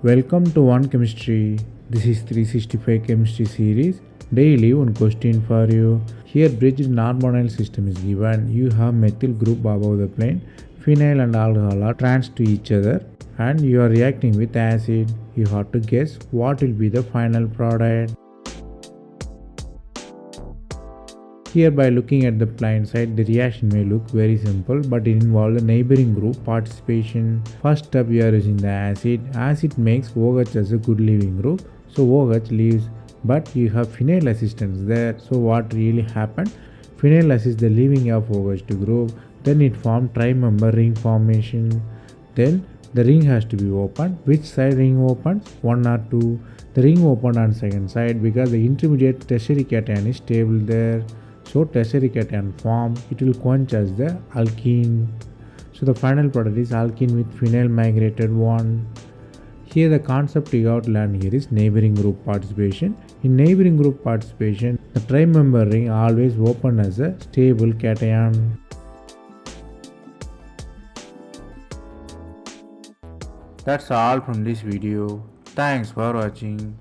Welcome to One Chemistry. This is 365 Chemistry series. Daily one question for you. Here bridged non-vinyl system is given. You have methyl group above the plane. Phenyl and alcohol are trans to each other and you are reacting with acid. You have to guess what will be the final product. Here by looking at the blind side, the reaction may look very simple but it involves the neighboring group participation. First step we are using the acid. Acid makes OH as a good leaving group. So OH leaves but you have phenyl assistance there. So what really happened? Phenyl assists the leaving of OH to group. Then it formed tri-member ring formation. Then the ring has to be opened. Which side ring opens? 1 or 2. The ring opened on second side because the intermediate tertiary cation is stable there. So tertiary cation form, it will quench as the alkene. So the final product is alkene with phenyl migrated one. Here the concept you got to learn here is neighboring group participation. In neighboring group participation, the tri-member ring always open as a stable cation. That's all from this video. Thanks for watching.